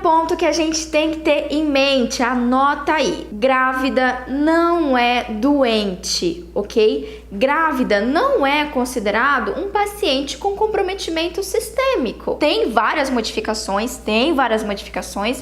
ponto que a gente tem que ter em mente, anota aí. Grávida não é doente, ok? Grávida não é considerado um paciente com comprometimento sistêmico. Tem várias modificações,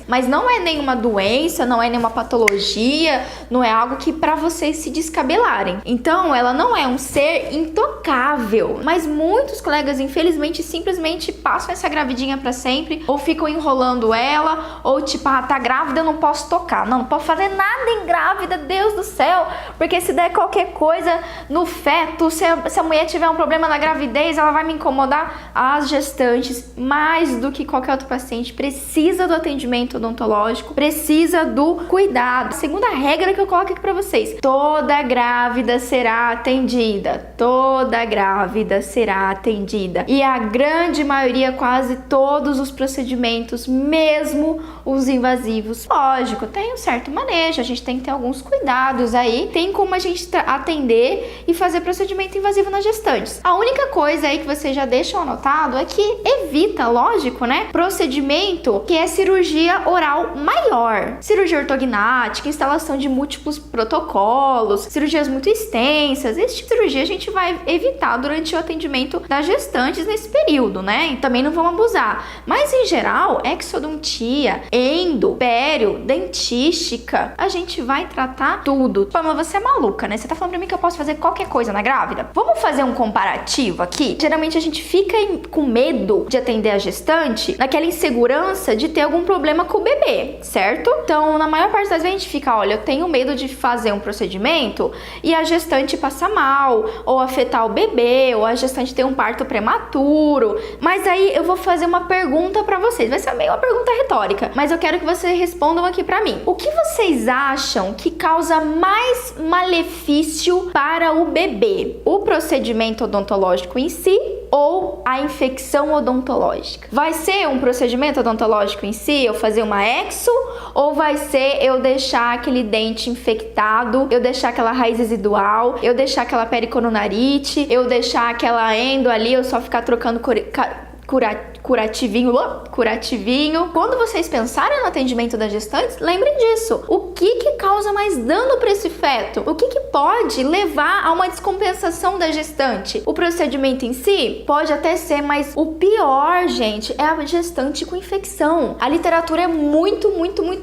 mas não é nenhuma doença, não é nenhuma patologia, não é algo que para vocês se descabelarem. Então, ela não é um ser intocável, mas muitos colegas, infelizmente, simplesmente passam essa gravidinha para sempre, ou ficam enrolando ela, ou tipo, tá grávida, eu não posso tocar, não posso fazer nada em grávida, Deus do céu, porque se der qualquer coisa no feto, se a mulher tiver um problema na gravidez, ela vai me incomodar. As gestantes, mais do que qualquer outro paciente, precisa do atendimento odontológico, precisa do cuidado. Segunda regra que eu coloco aqui pra vocês: toda grávida será atendida. Toda grávida será atendida. E a grande maioria, quase todos os procedimentos, mesmo os invasivos, lógico, tem um certo manejo, a gente tem que ter alguns cuidados aí, tem como a gente atender e fazer procedimento invasivo nas gestantes. A única coisa aí que vocês já deixam anotado é que evita, lógico, né, procedimento que é cirurgia oral maior, cirurgia ortognática, instalação de múltiplos protocolos, cirurgias muito extensas. Esse tipo de cirurgia a gente vai evitar durante o atendimento das gestantes nesse período, né, e também não vamos abusar. Mas em geral, exodontia, endo, pério, dentística, a gente vai tratar tudo. Pamela, você é maluca, né? Você tá falando pra mim que eu posso fazer qualquer coisa na grávida? Vamos fazer um comparativo aqui? Geralmente a gente fica com medo de atender a gestante, naquela insegurança de ter algum problema com o bebê, certo? Então, na maior parte das vezes a gente fica, olha, eu tenho medo de fazer um procedimento e a gestante passar mal, ou afetar o bebê, ou a gestante ter um parto prematuro. Mas aí eu vou fazer uma pergunta pra vocês. Vai ser meio uma pergunta retórica, mas eu quero que vocês respondam aqui pra mim. O que vocês acham que causa mais malefício para o bebê? O procedimento odontológico em si ou a infecção odontológica? Vai ser um procedimento odontológico em si, eu fazer uma exo, ou vai ser eu deixar aquele dente infectado, eu deixar aquela raiz residual, eu deixar aquela pericoronarite, eu deixar aquela endo ali, eu só ficar trocando curativinho. Quando vocês pensarem no atendimento das gestantes, lembrem disso. O que causa mais dano para esse feto? O que pode levar a uma descompensação da gestante? O procedimento em si pode até ser, mas o pior, gente, é a gestante com infecção. A literatura é muito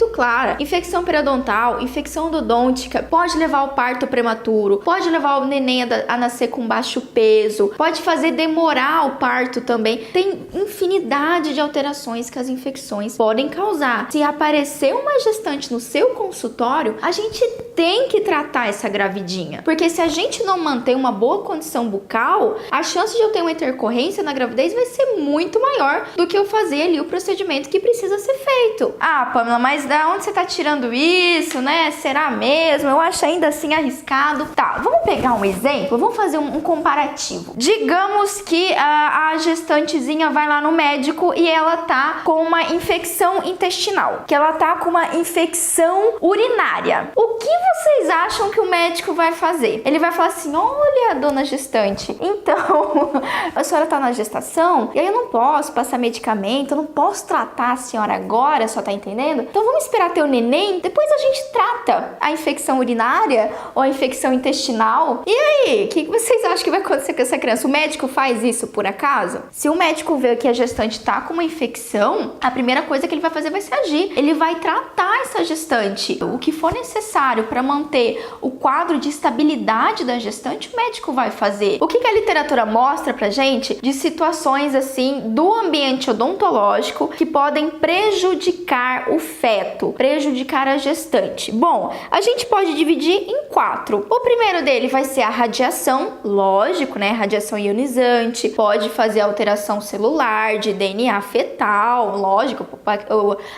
clara. Infecção periodontal, infecção endodôntica, pode levar ao parto prematuro, pode levar o neném a nascer com baixo peso, pode fazer demorar o parto também. Tem infinidade de alterações que as infecções podem causar. Se aparecer uma gestante no seu consultório, a gente tem que tratar essa gravidinha, porque se a gente não manter uma boa condição bucal, a chance de eu ter uma intercorrência na gravidez vai ser muito maior do que eu fazer ali o procedimento que precisa ser feito. Ah, Pamela, mas da onde você tá tirando isso, né? Será mesmo? Eu acho ainda assim arriscado. Tá, vamos pegar um exemplo, vamos fazer um comparativo. Digamos que a gestantezinha vai lá no médico e ela tá com uma infecção intestinal, que ela tá com uma infecção urinária. O que vocês acham que o médico vai fazer? Ele vai falar assim: olha, dona gestante, então a senhora tá na gestação e aí eu não posso passar medicamento, eu não posso tratar a senhora agora, só tá entendendo? Então vamos esperar ter o neném, depois a gente trata a infecção urinária ou a infecção intestinal. E aí, o que vocês acham que vai acontecer com essa criança? O médico faz isso por acaso? Se o médico vê que a gestante tá com uma infecção, a primeira coisa que ele vai fazer vai ser agir. Ele vai tratar essa gestante. O que for necessário para manter o quadro de estabilidade da gestante, o médico vai fazer. O que a literatura mostra pra gente de situações assim do ambiente odontológico que podem prejudicar o feto, prejudicar a gestante? Bom, a gente pode dividir em 4. O primeiro dele vai ser a radiação, lógico, né? Radiação ionizante, pode fazer alteração celular, de DNA fetal, lógico,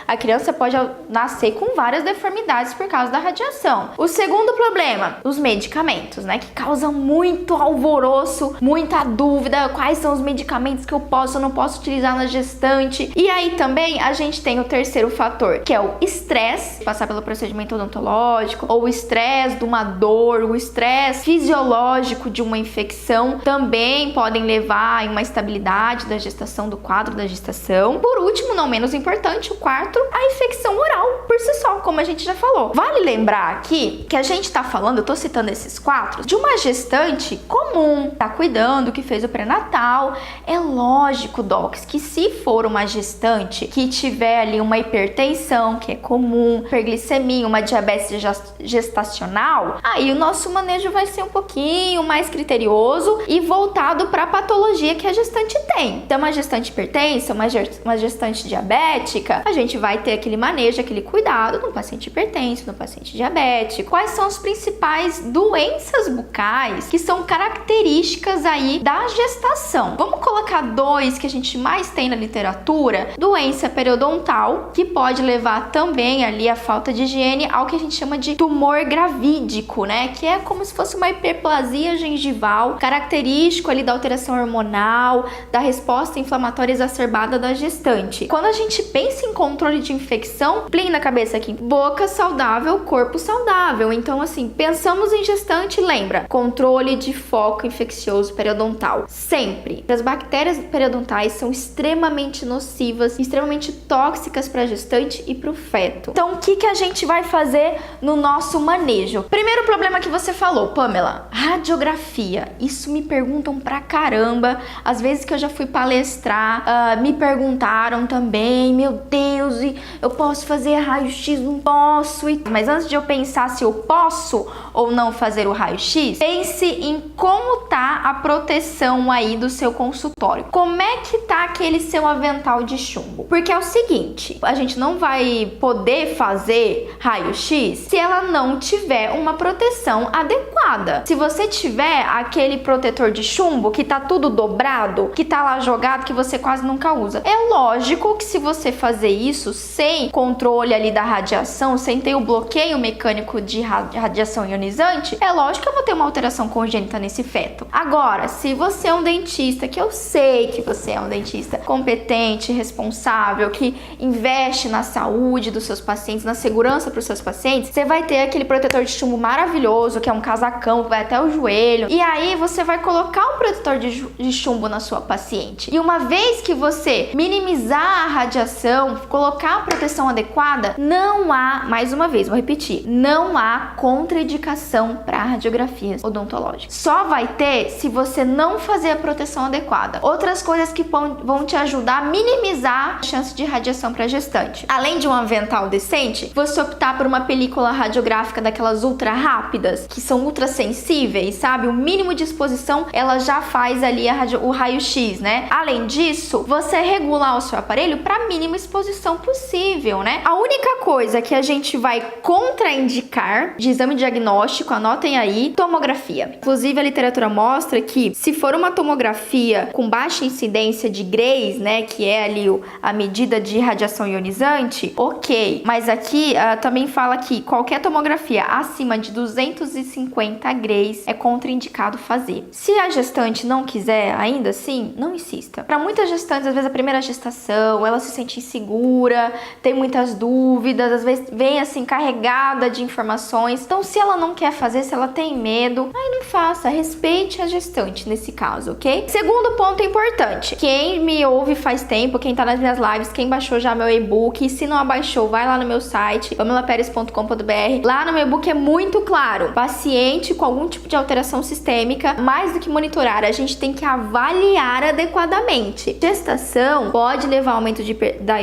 a criança pode nascer com várias deformidades por causa da radiação. O segundo problema, os medicamentos, né, que causam muito alvoroço, muita dúvida, quais são os medicamentos que eu posso ou não posso utilizar na gestante. E aí também a gente tem o terceiro fator, que é o estresse, passar pelo procedimento odontológico, ou o estresse de uma dor, o estresse fisiológico de uma infecção, também podem levar a uma estabilidade da gestação do quadro quadro da gestação. Por último, não menos importante, o quarto, a infecção oral por si só, como a gente já falou. Vale lembrar aqui que a gente tá falando, eu tô citando esses quatro, de uma gestante comum, tá cuidando, que fez o pré-natal. É lógico, docs, que se for uma gestante que tiver ali uma hipertensão, que é comum, hiperglicemia, uma diabetes gestacional, aí o nosso manejo vai ser um pouquinho mais criterioso e voltado para a patologia que a gestante tem. Então, uma gestante hipertensa, uma gestante diabética, a gente vai ter aquele manejo, aquele cuidado no paciente hipertenso, no paciente diabético. Quais são as principais doenças bucais que são características aí da gestação? Vamos colocar dois que a gente mais tem na literatura. Doença periodontal, que pode levar também ali a falta de higiene ao que a gente chama de tumor gravídico, né? Que é como se fosse uma hiperplasia gengival, característico ali da alteração hormonal, da resposta inflamatória exacerbada da gestante. Quando a gente pensa em controle de infecção, plim na cabeça aqui, boca saudável, corpo saudável. Então, assim, pensamos em gestante, lembra? Controle de foco infeccioso periodontal. Sempre. As bactérias periodontais são extremamente nocivas, extremamente tóxicas para a gestante e para o feto. Então, o que a gente vai fazer no nosso manejo? Primeiro problema que você falou, Pamela, radiografia. Isso me perguntam pra caramba. Às vezes que eu já fui palestrar, me perguntaram também, meu Deus, eu posso fazer raio-x? Não posso. Mas antes de eu pensar se eu posso ou não fazer o raio-x, pense em como tá a proteção aí do seu consultório. Como é que tá aquele seu avental de chumbo? Porque é o seguinte, a gente não vai poder fazer raio-x se ela não tiver uma proteção adequada. Se você tiver aquele protetor de chumbo que tá tudo dobrado, que tá lá jogado, que você quase nunca usa, é lógico que se você fazer isso sem controle ali da radiação, sem ter o bloqueio mecânico de radiação ionizante, é lógico que eu vou ter uma alteração congênita nesse feto. Agora, se você é um dentista, que eu sei que você é um dentista competente, responsável, que investe na saúde dos seus pacientes, na segurança para os seus pacientes, você vai ter aquele protetor de chumbo maravilhoso, que é um casacão, que vai até o joelho, e aí você vai colocar o protetor de chumbo na sua paciente. E uma vez que você minimizar a radiação, colocar a proteção adequada, não há, mais uma vez, vou repetir, não há contraindicação para radiografias odontológicas. Só vai ter se você não fazer a proteção adequada. Outras coisas que vão te ajudar a minimizar a chance de radiação para gestante. Além de um avental decente, você optar por uma película radiográfica daquelas ultra rápidas, que são ultra sensíveis, sabe? O mínimo de exposição, ela já faz ali o raio-x, né? Além disso, você regular o seu aparelho para a mínima exposição possível, né? A única coisa que a gente vai contraindicar de exame diagnóstico, anotem aí, tomografia. Inclusive, a literatura mostra que se for uma tomografia com baixa incidência de Grays, né, que é ali a medida de radiação ionizante, ok. Mas aqui também fala que qualquer tomografia acima de 250 Grays é contraindicado fazer. Se a gestante não quiser, ainda assim, não insista. Para muitas gestantes, às vezes a primeira gestação, ela se sente insegura, tem muitas dúvidas, às vezes vem assim carregada de informações. Então, se ela não quer fazer, se ela tem medo, aí não faça, respeite a gestante nesse caso, ok? Segundo ponto importante, quem me ouve faz tempo, quem tá nas minhas lives, quem baixou já meu e-book, se não abaixou, vai lá no meu site, pamelaperes.com.br. Lá no meu e-book é muito claro, paciente com algum tipo de alteração sistêmica, mais do que monitorar, a gente tem que avaliar adequadamente. Gestação pode levar a aumento da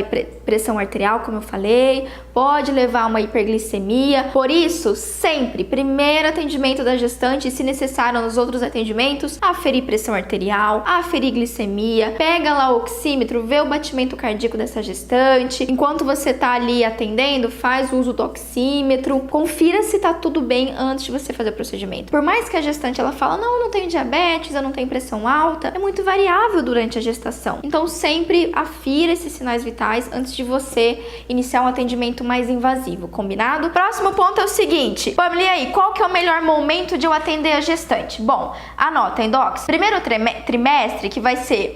pressão arterial, como eu falei, pode levar a uma hiperglicemia, por isso, sempre, primeiro atendimento da gestante, e se necessário nos outros atendimentos, aferir pressão arterial, aferir glicemia, pega lá o oxímetro, vê o batimento cardíaco dessa gestante, enquanto você tá ali atendendo, faz o uso do oxímetro, confira se tá tudo bem antes de você fazer o procedimento. Por mais que a gestante ela fala, não, eu não tenho diabetes, eu não tenho pressão alta, é muito variável durante a gestação. Então sempre afira esses sinais vitais antes de de você iniciar um atendimento mais invasivo, combinado? Próximo ponto é o seguinte, Pamela, e aí, qual que é o melhor momento de eu atender a gestante? Bom, anota, hein, docs? Primeiro trimestre, que vai ser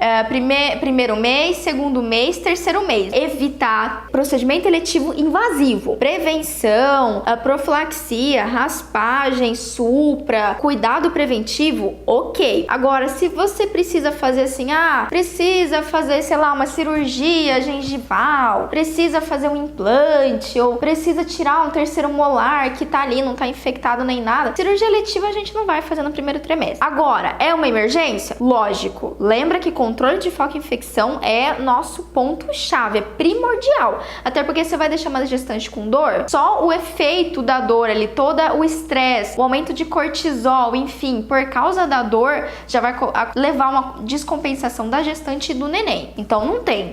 primeiro mês, segundo mês, terceiro mês. Evitar procedimento eletivo invasivo, prevenção, profilaxia, raspagem, supra, cuidado preventivo, ok. Agora, se você precisa fazer assim, precisa fazer, sei lá, uma cirurgia gengival, precisa fazer um implante, ou precisa tirar um terceiro molar que tá ali, não tá infectado nem nada, cirurgia eletiva a gente não vai fazer no primeiro trimestre. Agora, é uma emergência? Lógico. Lembra que controle de foco e infecção é nosso ponto-chave, é primordial. Até porque você vai deixar uma gestante com dor, só o efeito da dor ali, todo o estresse, o aumento de cortisol, enfim, por causa da dor, já vai levar uma descompensação da gestante e do neném. Então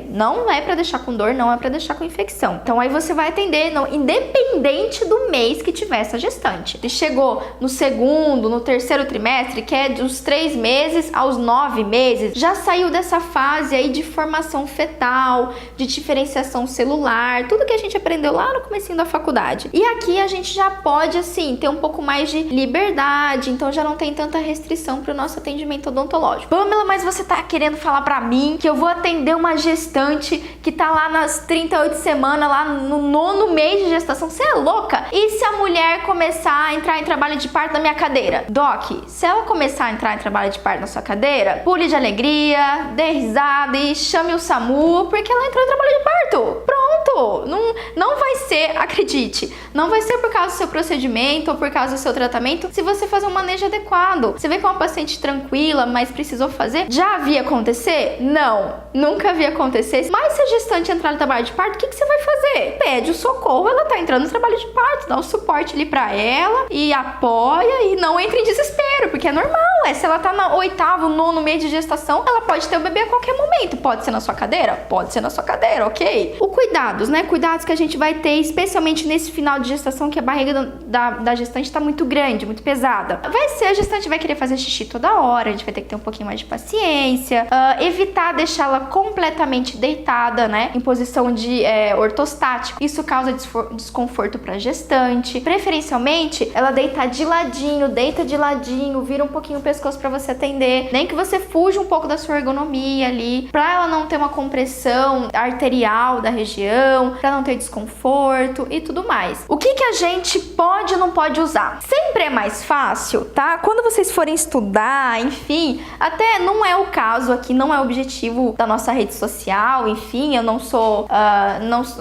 não é pra deixar com dor, não é pra deixar com infecção. Então aí você vai atender, independente do mês que tiver essa gestante. Se chegou no segundo, no terceiro trimestre, que é dos 3 meses aos 9 meses, já saiu dessa fase aí de formação fetal, de diferenciação celular, tudo que a gente aprendeu lá no comecinho da faculdade. E aqui a gente já pode, assim, ter um pouco mais de liberdade, então já não tem tanta restrição pro nosso atendimento odontológico. Pamela, mas você tá querendo falar pra mim que eu vou atender uma gestante que tá lá nas 38 semanas, lá no 9º mês de gestação? Você é louca? E se a mulher começar a entrar em trabalho de parto na minha cadeira? Doc, se ela começar a entrar em trabalho de parto na sua cadeira, pule de alegria, dê risada e chame o SAMU, porque ela entrou em trabalho de parto. Pronto! Não vai ser, acredite, não vai ser por causa do seu procedimento ou por causa do seu tratamento se você fazer um manejo adequado. Você vê que é uma paciente tranquila, mas precisou fazer? Já havia acontecer? Não, nunca havia acontecer. Mas se a gestante entrar no trabalho de parto, o que você vai fazer? Pede o socorro, ela tá entrando no trabalho de parto, dá o suporte ali pra ela e apoia e não entre em desespero, porque é normal, se ela tá na 8º, 9º mês de gestação, ela pode ter o bebê a qualquer momento. Pode ser na sua cadeira? Pode ser na sua cadeira, ok? O cuidados, né? Cuidados que a gente vai ter, especialmente nesse final de gestação, que a barriga da gestante tá muito grande, muito pesada. A gestante vai querer fazer xixi toda hora, a gente vai ter que ter um pouquinho mais de paciência, evitar deixá-la completamente deitada, né? Em posição de ortostático. Isso causa desconforto pra gestante. Preferencialmente, ela deita de ladinho, vira um pouquinho o pescoço pra você atender. Nem que você fuja um pouco da sua ergonomia ali, pra ela não ter uma compressão arterial da região, pra não ter desconforto e tudo mais. O que a gente pode ou não pode usar? Sempre é mais fácil, tá? Quando vocês forem estudar, enfim, até não é o caso aqui, não é o objetivo da nossa rede social, enfim, eu não sou,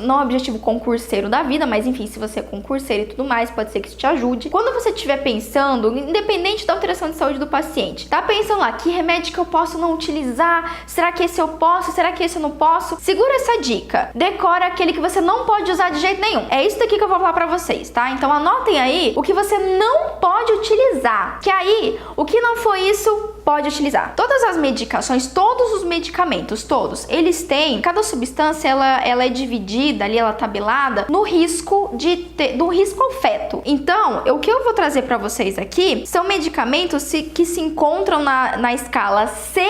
não é o objetivo concurseiro da vida, mas enfim, se você é concurseiro e tudo mais, pode ser que isso te ajude. Quando você estiver pensando, independente da alteração de saúde do paciente, tá pensando lá, que remédio que eu posso não utilizar? Será que esse eu posso? Será que esse eu não posso? Segura essa dica. Decora aquele que você não pode usar de jeito nenhum. É isso daqui que eu vou falar pra vocês, tá? Então anotem aí o que você não pode utilizar. Que aí, o que não foi isso, pode utilizar. Todas as medicações, todos os medicamentos, todos, eles têm, cada substância, ela é dividida ali, ela é tabelada no risco do risco ao feto. Então, o que eu vou trazer pra vocês aqui são medicamentos que se encontram na escala C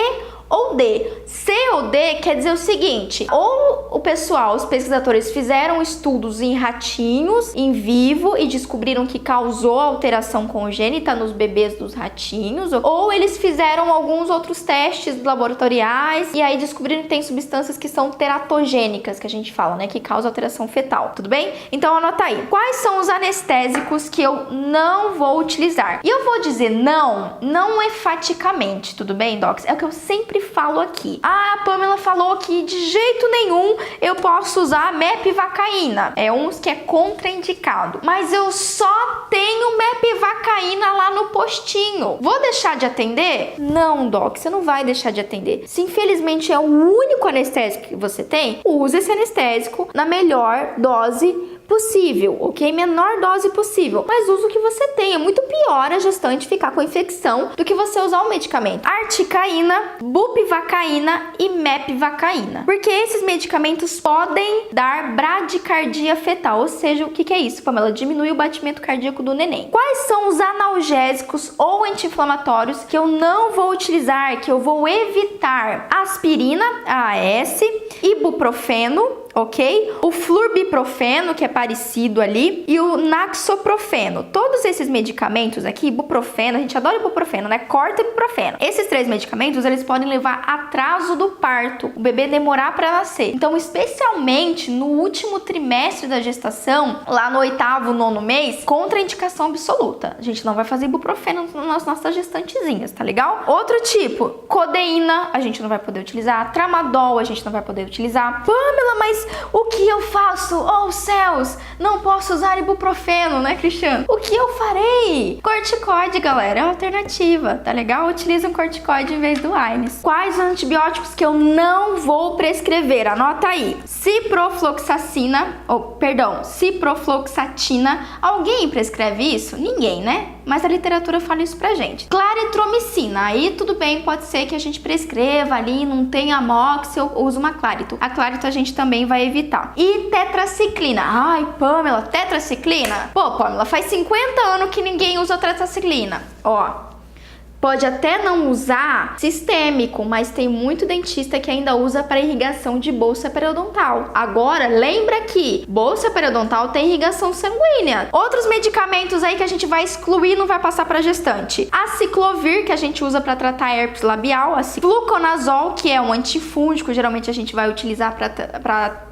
ou D. C ou D quer dizer o seguinte, ou os pesquisadores fizeram estudos em ratinhos, em vivo, e descobriram que causou alteração congênita nos bebês dos ratinhos, ou eles fizeram alguns outros testes laboratoriais e aí descobriram que tem substâncias que são teratogênicas, que a gente fala, né, que causam alteração fetal, tudo bem? Então anota aí, quais são os anestésicos que eu não vou utilizar? E eu vou dizer não enfaticamente, tudo bem, docs? É o que eu sempre falo aqui. A Pamela falou que de jeito nenhum eu posso usar mepivacaína. É uns que é contraindicado. Mas eu só tenho mepivacaína lá no postinho. Vou deixar de atender? Não, doc, você não vai deixar de atender. Se infelizmente é o único anestésico que você tem, use esse anestésico na melhor dose possível, ok? Menor dose possível, mas usa o que você tem. É muito pior a gestante ficar com infecção do que você usar o medicamento. Articaína, bupivacaína e mepivacaína. Porque esses medicamentos podem dar bradicardia fetal, ou seja, o que é isso, Pamela? Diminui o batimento cardíaco do neném. Quais são os analgésicos ou anti-inflamatórios que eu não vou utilizar, que eu vou evitar? Aspirina, AS, ibuprofeno, ok? O flurbiprofeno, que é parecido ali, e o naxoprofeno. Todos esses medicamentos aqui, ibuprofeno, a gente adora ibuprofeno, né? Corta ibuprofeno. Esses 3 medicamentos, eles podem levar atraso do parto, o bebê demorar para nascer. Então, especialmente no último trimestre da gestação, lá no 8º, 9º mês, contraindicação absoluta. A gente não vai fazer ibuprofeno nas nossas gestantezinhas, tá legal? Outro tipo, codeína, a gente não vai poder utilizar. Tramadol, a gente não vai poder utilizar. Pamela, mas o que eu faço? Oh, céus! Não posso usar ibuprofeno, né, Cristiano? O que eu farei? Corticoide, galera, é uma alternativa, tá legal? Utiliza um corticoide em vez do AINES. Quais antibióticos que eu não vou prescrever? Anota aí. Ciprofloxacina, ciprofloxatina. Alguém prescreve isso? Ninguém, né? Mas a literatura fala isso pra gente. Claritromicina, aí tudo bem, pode ser que a gente prescreva ali, não tem amox, eu uso uma Clarito. A Clarito a gente também vai evitar. E tetraciclina. Ai, Pamela, tetraciclina? Pô, Pamela, faz 50 anos que ninguém usa tetraciclina. Ó, pode até não usar sistêmico, mas tem muito dentista que ainda usa para irrigação de bolsa periodontal. Agora, lembra que bolsa periodontal tem irrigação sanguínea. Outros medicamentos aí que a gente vai excluir, não vai passar para gestante. Aciclovir, que a gente usa para tratar herpes labial. Fluconazol, que é um antifúngico, geralmente a gente vai utilizar para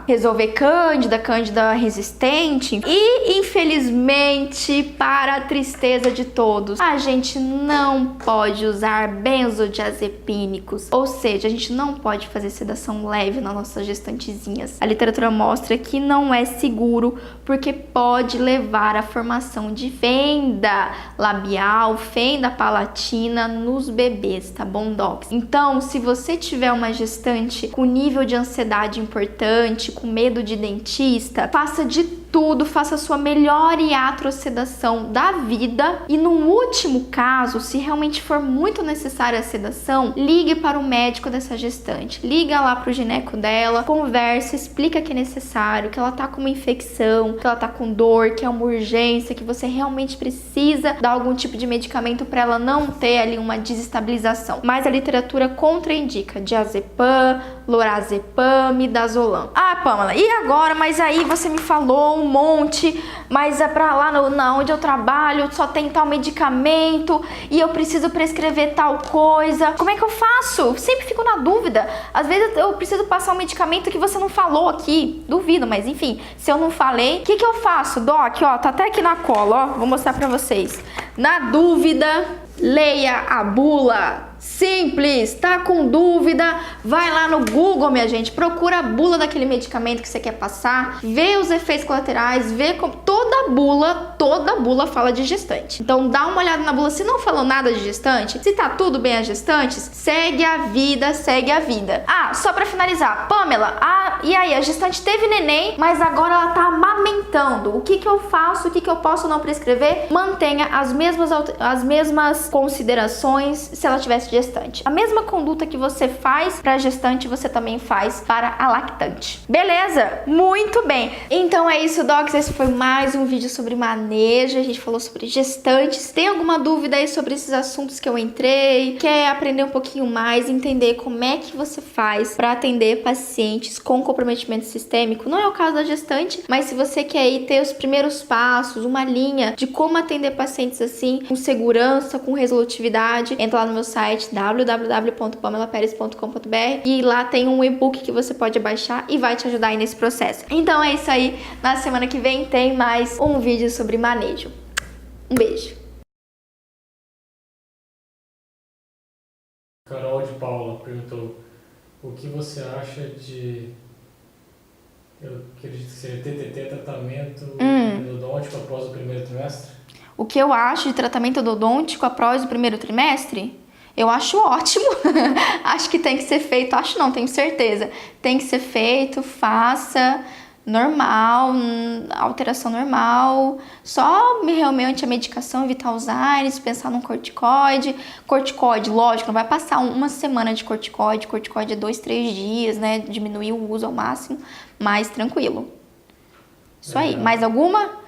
resolver cândida resistente. E, infelizmente, para a tristeza de todos, a gente não pode usar benzodiazepínicos. Ou seja, a gente não pode fazer sedação leve nas nossas gestantezinhas. A literatura mostra que não é seguro, porque pode levar à formação de fenda labial, fenda palatina nos bebês, tá bom, docs? Então, se você tiver uma gestante com nível de ansiedade importante, com medo de dentista, faça de tudo, faça a sua melhor iatrosedação da vida e no último caso, se realmente for muito necessária a sedação, ligue para o médico dessa gestante, liga lá para o gineco dela, conversa, explica que é necessário, que ela tá com uma infecção, que ela tá com dor, que é uma urgência, que você realmente precisa dar algum tipo de medicamento para ela não ter ali uma desestabilização. Mas a literatura contraindica diazepam, lorazepam, midazolam. Ah, Pamela, e agora? Mas aí você me falou um monte, mas é pra lá onde eu trabalho só tem tal medicamento e eu preciso prescrever tal coisa. Como é que eu faço? Sempre fico na dúvida. Às vezes eu preciso passar um medicamento que você não falou aqui. Duvido, mas enfim, se eu não falei, o que eu faço, Doc? Ó, tá até aqui na cola, ó. Vou mostrar pra vocês. Na dúvida, leia a bula. Simples, tá com dúvida? Vai lá no Google, minha gente, procura a bula daquele medicamento que você quer passar, vê os efeitos colaterais, vê como toda bula fala de gestante. Então dá uma olhada na bula, se não falou nada de gestante, se tá tudo bem as gestantes, segue a vida, segue a vida. Ah, só pra finalizar, Pamela, e aí, a gestante teve neném, mas agora ela tá amamentando. O que eu faço? O que eu posso não prescrever? Mantenha as mesmas considerações se ela tivesse gestante. A mesma conduta que você faz para a gestante, você também faz para a lactante. Beleza? Muito bem. Então é isso, docs. Esse foi mais um vídeo sobre manejo. A gente falou sobre gestantes. Tem alguma dúvida aí sobre esses assuntos que eu entrei? Quer aprender um pouquinho mais, entender como é que você faz para atender pacientes com comprometimento sistêmico? Não é o caso da gestante, mas se você quer aí ter os primeiros passos, uma linha de como atender pacientes assim, com segurança, com resolutividade, entra lá no meu site www.pamelaperes.com.br e lá tem um e-book que você pode baixar e vai te ajudar aí nesse processo. Então é isso aí. Na semana que vem tem mais um vídeo sobre manejo. Um beijo. Carol de Paula perguntou: o que você acha de, eu acredito que seja TTT, tratamento endodôntico após o primeiro trimestre? O que eu acho de tratamento endodôntico após o primeiro trimestre? Eu acho ótimo. Acho que tem que ser feito. Acho não, tenho certeza. Tem que ser feito, faça normal, alteração normal. Só realmente a medicação, evitar os ares, pensar num corticoide. Corticoide, lógico, não vai passar uma semana de corticoide. Corticoide é 2, 3 dias, né? Diminuir o uso ao máximo, mas tranquilo. Isso aí. Mais alguma?